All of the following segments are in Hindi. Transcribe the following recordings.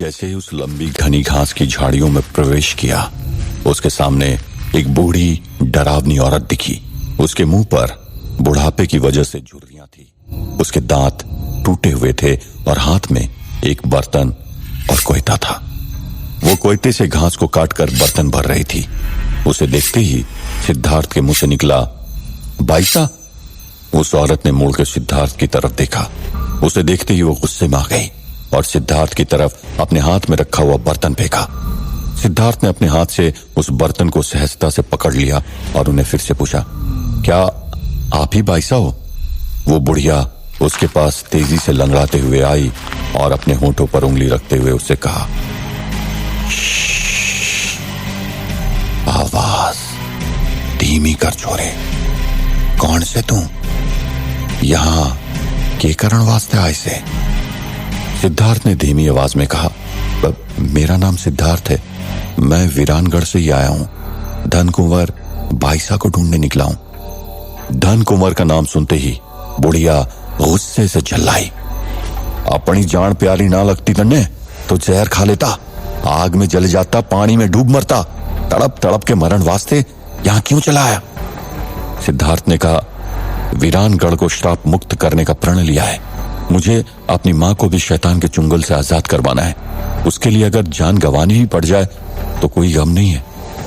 जैसे ही उस लंबी घनी घास की झाड़ियों में प्रवेश किया, उसके सामने एक बूढ़ी डरावनी औरत दिखी। उसके मुंह पर बुढ़ापे की वजह से झुर्रियां थी, उसके दांत टूटे हुए थे और हाथ में एक बर्तन और कोयता था। वो कोयते से घास को काटकर बर्तन भर रही थी। उसे देखते ही सिद्धार्थ के मुंह से निकला, बाईसा। उस औरत ने मुड़कर सिद्धार्थ की तरफ देखा। उसे देखते ही वो गुस्से में आ गई और सिद्धार्थ की तरफ अपने हाथ में रखा हुआ बर्तन फेंका। सिद्धार्थ ने अपने हाथ से उस बर्तन को सहजता से पकड़ लिया और उन्हें फिर से पूछा, क्या आप ही बाईसा हो? वो बुढ़िया उसके पास तेजी से लंगड़ाते हुए आई और अपने होंठों पर उंगली रखते हुए उससे कहा, आवाज धीमी कर छोरे। कौन से तू? यहां के कारण वास्ते आए से? सिद्धार्थ ने धीमी आवाज में कहा, मेरा नाम सिद्धार्थ है, मैं वीरानगढ़ से ही आया हूं। धन कुंवर बाईसा को ढूंढने निकला हूं। धन कुंवर का नाम सुनते ही बुढ़िया गुस्से से चिल्लाई, अपनी जान प्यारी ना लगती तन्ने तो जहर खा लेता, आग में जल जाता, पानी में डूब मरता, तड़प तड़प के मरण वास्ते यहां क्यों चला आया? सिद्धार्थ ने कहा, वीरानगढ़ को श्राप मुक्त करने का प्रण लिया है। मुझे अपनी मां को भी शैतान के चुंगल से आजाद करवाना है। उसके लिए अगर जान गंवानी ही पड़ जाए तो कोई गम नहीं है।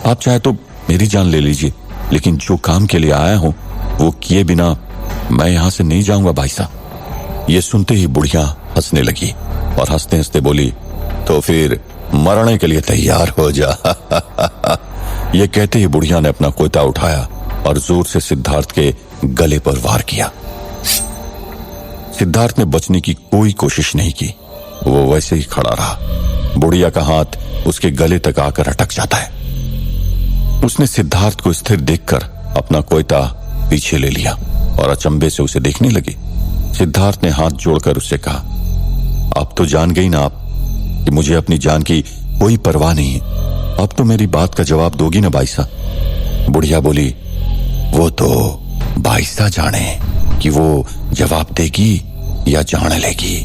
आप चाहे तो मेरी जान ले लीजिए, लेकिन जो काम के लिए आया हूं वो किए बिना मैं यहां से नहीं जाऊंगा बाईसा। ये सुनते ही बुढ़िया हंसने लगी और हंसते हंसते बोली, तो फिर मरने के लिए तैयार हो जा। ये कहते ही बुढ़िया ने अपना कोयता उठाया और जोर से सिद्धार्थ के गले पर वार किया। सिद्धार्थ ने बचने की कोई कोशिश नहीं की, वो वैसे ही खड़ा रहा। बुढ़िया का हाथ उसके गले तक आकर अटक जाता है। उसने सिद्धार्थ को स्थिर देखकर अपना कोयता पीछे ले लिया और अचंभे से उसे देखने लगी। सिद्धार्थ ने हाथ जोड़कर उससे कहा, अब तो जान गई ना आप कि मुझे अपनी जान की कोई परवाह नहीं है। अब तो मेरी बात का जवाब दोगी ना बाईसा? बुढ़िया बोली, वो तो बाईसा जाने कि वो जवाब देगी या जान लेगी,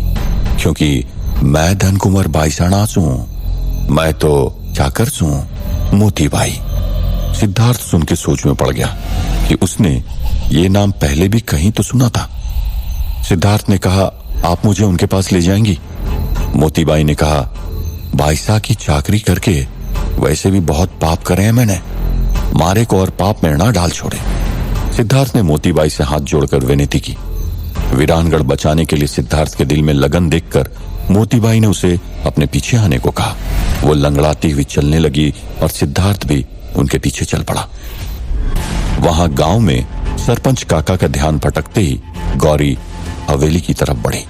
क्योंकि मैं धन कुंवर बाईसा ना हूं, मैं तो चाकर हूं, मोती बाई। सिद्धार्थ सुन के सोच में पड़ गया कि उसने ये नाम पहले भी कहीं तो सुना था। सिद्धार्थ ने कहा, आप मुझे उनके पास ले जाएंगी? मोतीबाई ने कहा, बाईसा की चाकरी करके वैसे भी बहुत पाप करे हैं मैंने, मारे को और पाप में ना डाल छोड़े। सिद्धार्थ ने मोतीबाई से हाथ जोड़कर विनती की। वीरानगढ़ बचाने के लिए सिद्धार्थ के दिल में लगन देखकर मोतीबाई ने उसे अपने पीछे आने को कहा। वो लंगड़ाती हुई चलने लगी और सिद्धार्थ भी उनके पीछे चल पड़ा। वहां गांव में सरपंच काका का ध्यान भटकते ही गौरी हवेली की तरफ बढ़ी।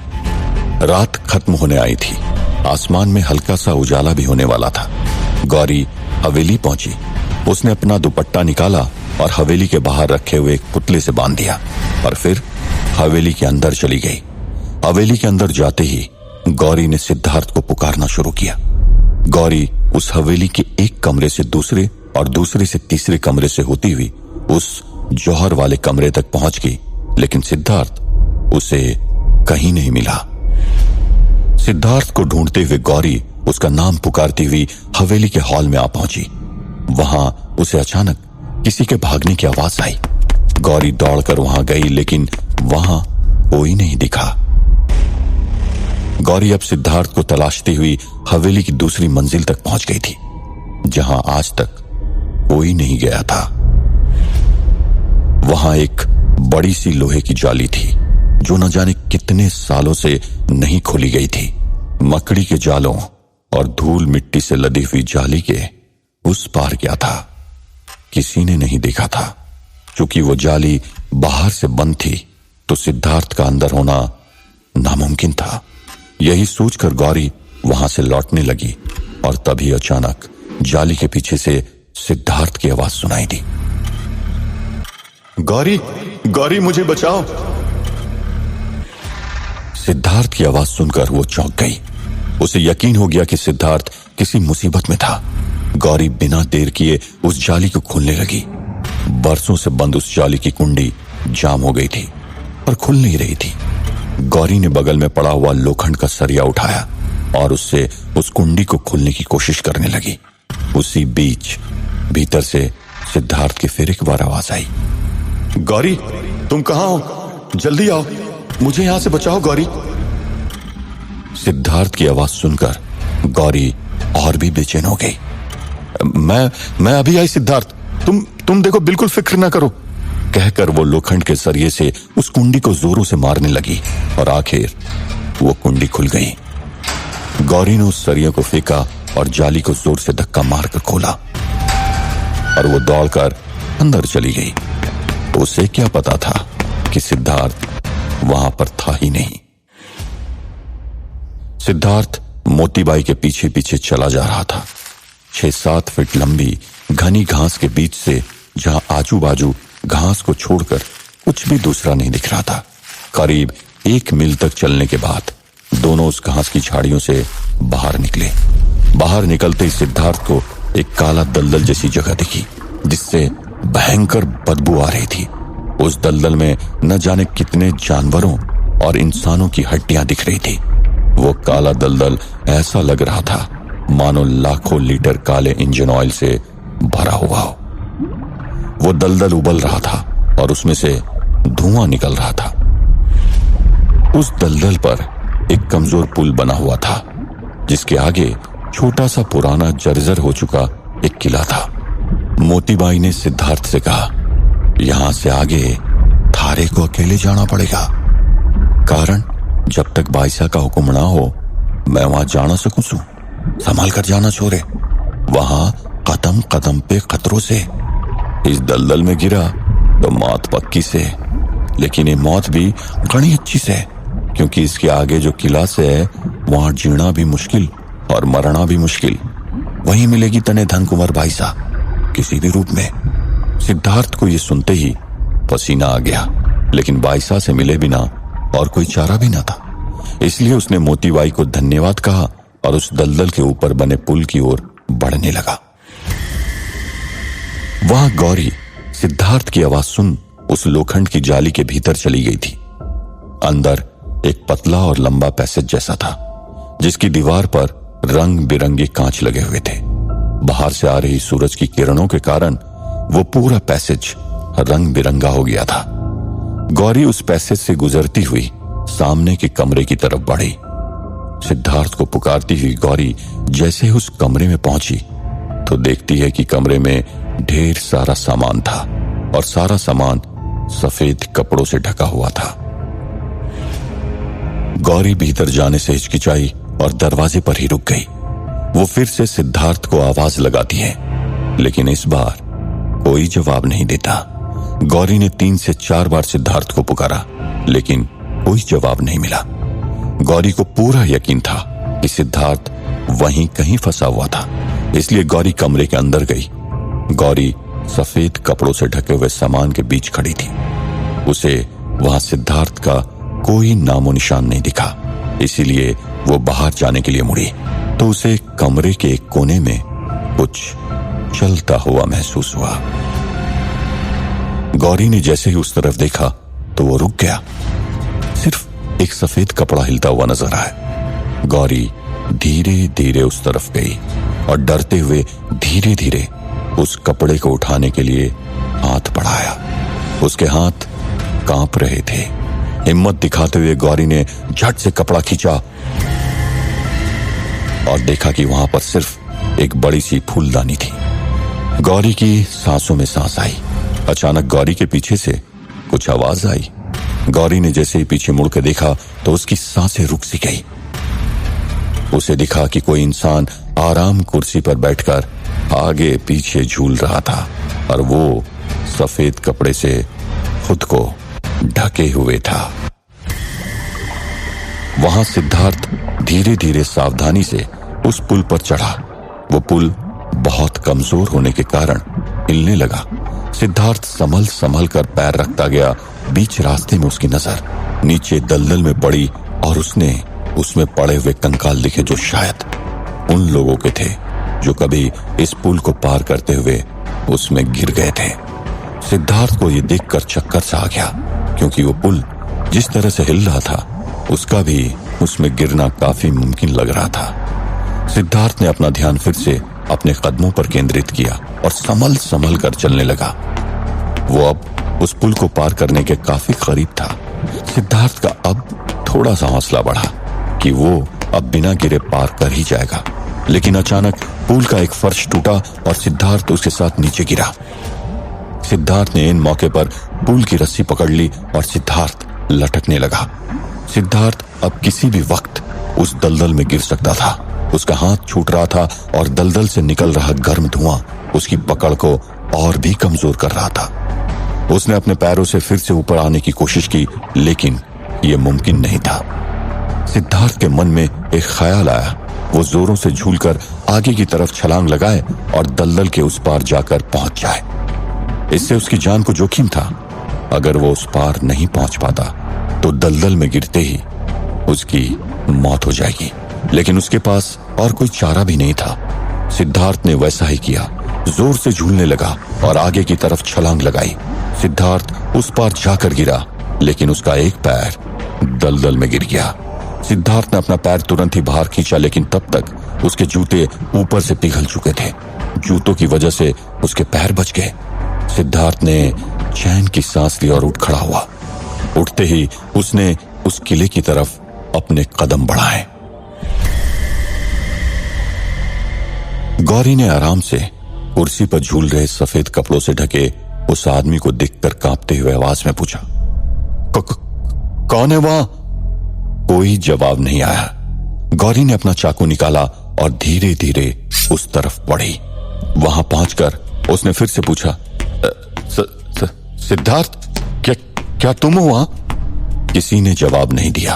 रात खत्म होने आई थी, आसमान में हल्का सा उजाला भी होने वाला था। गौरी हवेली पहुंची। उसने अपना दुपट्टा निकाला और हवेली के बाहर रखे हुए एक पुतले से बांध दिया और फिर हवेली के अंदर चली गई। हवेली के अंदर जाते ही गौरी ने सिद्धार्थ को पुकारना शुरू किया। गौरी उस हवेली के एक कमरे से दूसरे और दूसरे से तीसरे कमरे से होती हुई उस जौहर वाले कमरे तक पहुंच गई, लेकिन सिद्धार्थ उसे कहीं नहीं मिला। सिद्धार्थ को ढूंढते हुए गौरी उसका नाम पुकारती हुई हवेली के हॉल में आ पहुंची। वहां उसे अचानक किसी के भागने की आवाज आई। गौरी दौड़कर वहां गई, लेकिन वहां कोई नहीं दिखा। गौरी अब सिद्धार्थ को तलाशती हुई हवेली की दूसरी मंजिल तक पहुंच गई थी, जहां आज तक कोई नहीं गया था। वहां एक बड़ी सी लोहे की जाली थी, जो न जाने कितने सालों से नहीं खोली गई थी। मकड़ी के जालों और धूल मिट्टी से लदी हुई जाली के उस पार क्या था, किसी ने नहीं देखा था। क्योंकि वो जाली बाहर से बंद थी, तो सिद्धार्थ का अंदर होना नामुमकिन था। यही सोचकर गौरी वहां से लौटने लगी और तभी अचानक जाली के पीछे से सिद्धार्थ की आवाज सुनाई दी, गौरी, गौरी मुझे बचाओ। सिद्धार्थ की आवाज सुनकर वो चौंक गई। उसे यकीन हो गया कि सिद्धार्थ किसी मुसीबत में था। गौरी बिना देर किए उस जाली को खोलने लगी। बरसों से बंद उस जाली की कुंडी जाम हो गई थी और खुल नहीं रही थी। गौरी ने बगल में पड़ा हुआ लोखंड का सरिया उठाया और उससे उस कुंडी को खोलने की कोशिश करने लगी। उसी बीच भीतर से सिद्धार्थ की फिर एक बार आवाज आई, गौरी तुम कहां हो? जल्दी आओ, मुझे यहां से बचाओ गौरी। सिद्धार्थ की आवाज सुनकर गौरी और भी बेचैन हो गई। मैं अभी आई सिद्धार्थ, तुम देखो, बिल्कुल फिक्र ना करो, कहकर वो लोखंड के सरिये से उस कुंडी को जोरों से मारने लगी और आखिर वो कुंडी खुल गई। गौरी ने उस सरिये को फेंका और जाली को जोर से धक्का मारकर खोला और वो दौड़कर अंदर चली गई। उसे क्या पता था कि सिद्धार्थ वहां पर था ही नहीं। सिद्धार्थ मोतीबाई के पीछे पीछे चला जा रहा था। 6-7 फीट लंबी घनी घास के बीच से, जहां आजू बाजू घास को छोड़कर कुछ भी दूसरा नहीं दिख रहा था। करीब 1 मील तक चलने के बाद दोनों उस घास की झाड़ियों से बाहर निकले। बाहर निकलते ही सिद्धार्थ को एक काला दलदल जैसी जगह दिखी, जिससे भयंकर बदबू आ रही थी। उस दलदल में न जाने कितने जानवरों और इंसानों की हड्डियां दिख रही थी। वो काला दलदल ऐसा लग रहा था मानो लाखों लीटर काले इंजन ऑयल से भरा हुआ हो। वो दलदल उबल रहा था और उसमें से धुआं निकल रहा था। उस दलदल पर एक कमजोर पुल बना हुआ था, जिसके आगे छोटा सा पुराना जर्जर हो चुका एक किला था। मोतीबाई ने सिद्धार्थ से कहा, यहां से आगे थारे को अकेले जाना पड़ेगा, कारण जब तक बाईसा का हुक्म ना हो मैं वहां जा ना सकूं। संभाल कर जाना छोरे, वहां कदम कदम पे खतरों से। इस दलदल में गिरा तो मौत पक्की से, लेकिन ये मौत भी घनी अच्छी से, क्योंकि इसके आगे जो किला से है वहां जीना भी मुश्किल और मरना भी मुश्किल। वहीं मिलेगी तने धन कुंवर बाईसा किसी भी रूप में। सिद्धार्थ को यह सुनते ही पसीना आ गया, लेकिन बाईसा से मिले बिना और कोई चारा भी ना था। इसलिए उसने मोतीबाई को धन्यवाद कहा और उस दलदल के ऊपर बने पुल की ओर बढ़ने लगा। वहां गौरी सिद्धार्थ की आवाज सुन उस लोखंड की जाली के भीतर चली गई थी। अंदर एक पतला और लंबा पैसेज जैसा था, जिसकी दीवार पर रंग बिरंगे कांच लगे हुए थे। बाहर से आ रही सूरज की किरणों के कारण वो पूरा पैसेज रंग बिरंगा हो गया था। गौरी उस पैसेज से गुजरती हुई सामने के कमरे की तरफ बढ़ी। सिद्धार्थ को पुकारती हुई गौरी जैसे ही उस कमरे में पहुंची तो देखती है कि कमरे में ढेर सारा सामान था और सारा सामान सफेद कपड़ों से ढका हुआ था। गौरी भीतर जाने से हिचकिचाई और दरवाजे पर ही रुक गई। वो फिर से सिद्धार्थ को आवाज लगाती है, लेकिन इस बार कोई जवाब नहीं देता। गौरी ने 3 से 4 बार सिद्धार्थ को पुकारा, लेकिन कोई जवाब नहीं मिला। गौरी को पूरा यकीन था कि सिद्धार्थ वहीं कहीं फंसा हुआ था, इसलिए गौरी कमरे के अंदर गई। गौरी सफेद कपड़ों से ढके हुए सामान के बीच खड़ी थी। उसे वहां सिद्धार्थ का कोई नामो निशान नहीं दिखा, इसीलिए वो बाहर जाने के लिए मुड़ी तो उसे कमरे के एक कोने में कुछ चलता हुआ महसूस हुआ। गौरी ने जैसे ही उस तरफ देखा तो वो रुक गया। सिर्फ एक सफेद कपड़ा हिलता हुआ नजर आया। गौरी धीरे धीरे उस तरफ गई और डरते हुए धीरे धीरे उस कपड़े को उठाने के लिए हाथ बढ़ाया। उसके हाथ कांप रहे थे। हिम्मत दिखाते हुए गौरी ने झट से कपड़ा खींचा और देखा कि वहां पर सिर्फ एक बड़ी सी फूलदानी थी। गौरी की सांसों में सांस आई। अचानक गौरी के पीछे से कुछ आवाज आई। गौरी ने जैसे ही पीछे मुड़ के देखा तो उसकी सांसें रुक सी गई। उसे दिखा कि कोई इंसान आराम कुर्सी पर बैठकर आगे पीछे झूल रहा था और वो सफेद कपड़े से खुद को ढके हुए था। वहां सिद्धार्थ धीरे धीरे सावधानी से उस पुल पर चढ़ा। वो पुल बहुत कमजोर होने के कारण हिलने लगा। सिद्धार्थ संभल संभल कर पैर रखता गया। बीच रास्ते में उसकी नजर नीचे दलदल में पड़ी और उसने उसमें पड़े हुए कंकाल दिखे, जो शायद उन लोगों के थे जो कभी इस पुल को पार करते हुए उसमें गिर गए थे। सिद्धार्थ को यह देखकर चक्कर सा आ गया, क्योंकि वो पुल जिस तरह से हिल रहा था उसका भी उसमें गिरना काफी मुमकिन लग रहा था। सिद्धार्थ ने अपना ध्यान फिर से अपने कदमों पर केंद्रित किया और संभल संभल कर चलने लगा। वो अब उस पुल को पार करने के काफी करीब था। सिद्धार्थ का अब थोड़ा सा हौसला बढ़ा कि वो अब बिना गिरे पार कर ही जाएगा, लेकिन अचानक पुल का एक फर्श टूटा और सिद्धार्थ उसके साथ नीचे गिरा। सिद्धार्थ ने इन मौके पर पुल की रस्सी पकड़ ली और सिद्धार्थ लटकने लगा। सिद्धार्थ अब किसी भी वक्त उस दलदल में गिर सकता था। उसका हाथ छूट रहा था और दलदल से निकल रहा गर्म धुआं उसकी पकड़ को और भी कमजोर कर रहा था। उसने अपने पैरों से फिर से ऊपर आने की कोशिश की, लेकिन यह मुमकिन नहीं था। सिद्धार्थ के मन में एक ख्याल आया। वो जोरों से झूलकर आगे की तरफ छलांग लगाए और दलदल के उस पार जाकर पहुंच जाए। इससे उसकी जान को जोखिम था। अगर वो उस पार नहीं पहुंच पाता तो दलदल में गिरते ही उसकी मौत हो जाएगी, लेकिन उसके पास और कोई चारा भी नहीं था। सिद्धार्थ ने वैसा ही किया, जोर से झूलने लगा और आगे की तरफ छलांग लगाई। सिद्धार्थ उस पार जाकर गिरा, लेकिन उसका एक पैर दलदल में गिर गया। सिद्धार्थ ने अपना पैर तुरंत ही बाहर खींचा, लेकिन तब तक उसके जूते ऊपर से पिघल चुके थे। जूतों की वजह से उसके पैर बच गए। सिद्धार्थ ने चैन की सांस ली और उठ खड़ा हुआ। उठते ही उसने उस किले की तरफ अपने कदम बढ़ाए। गौरी ने आराम से कुर्सी पर झूल रहे सफेद कपड़ों से ढके उस आदमी को देखकर कांपते हुए आवाज में पूछा, कौन है वहां? कोई जवाब नहीं आया। गौरी ने अपना चाकू निकाला और धीरे धीरे उस तरफ बढ़ी। वहां पहुंचकर उसने फिर से पूछा, सिद्धार्थ, क्या तुम हो वहां? किसी ने जवाब नहीं दिया।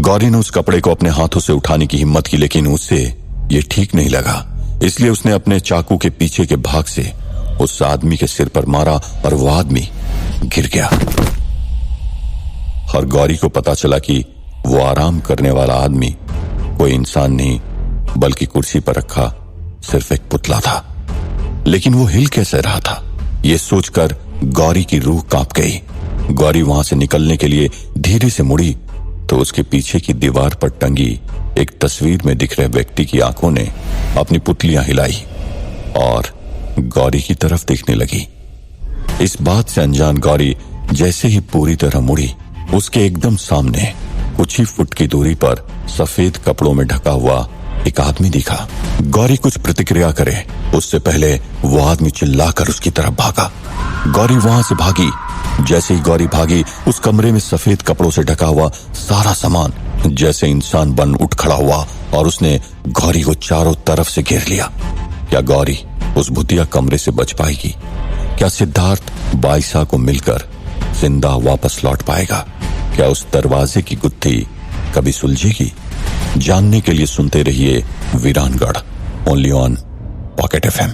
गौरी ने उस कपड़े को अपने हाथों से उठाने की हिम्मत की, लेकिन उससे यह ठीक नहीं लगा। इसलिए उसने अपने चाकू के पीछे के भाग से उस आदमी के सिर पर मारा और वो आदमी गिर गया। और गौरी को पता चला कि वो आराम करने वाला आदमी कोई इंसान नहीं, बल्कि कुर्सी पर रखा सिर्फ एक पुतला था। लेकिन वो हिल कैसे रहा था, ये सोचकर गौरी की रूह कांप गई। गौरी वहां से निकलने के लिए धीरे से मुड़ी तो उसके पीछे की दीवार पर टंगी एक तस्वीर में दिख रहे व्यक्ति की आंखों ने अपनी पुतलियां हिलाई और गौरी की तरफ देखने लगी। इस बात से अनजान गौरी जैसे ही पूरी तरह मुड़ी, उसके एकदम सामने कुछ ही फुट की दूरी पर सफेद कपड़ों में ढका हुआ एक आदमी दिखा। गौरी कुछ प्रतिक्रिया करे उससे पहले वो आदमी चिल्लाकर उसकी तरफ भागा। गौरी वहां से भागी। जैसे ही गौरी भागी, उस कमरे में सफेद कपड़ों से ढका हुआ सारा सामान जैसे इंसान बन उठ खड़ा हुआ और उसने गौरी को चारों तरफ से घेर लिया। क्या गौरी उस भूतिया कमरे से बच पाएगी? क्या सिद्धार्थ बाइसा को मिलकर जिंदा वापस लौट पाएगा? क्या उस दरवाजे की गुत्थी कभी सुलझेगी? जानने के लिए सुनते रहिए वीरानगढ़, ओनली ऑन पॉकेट FM।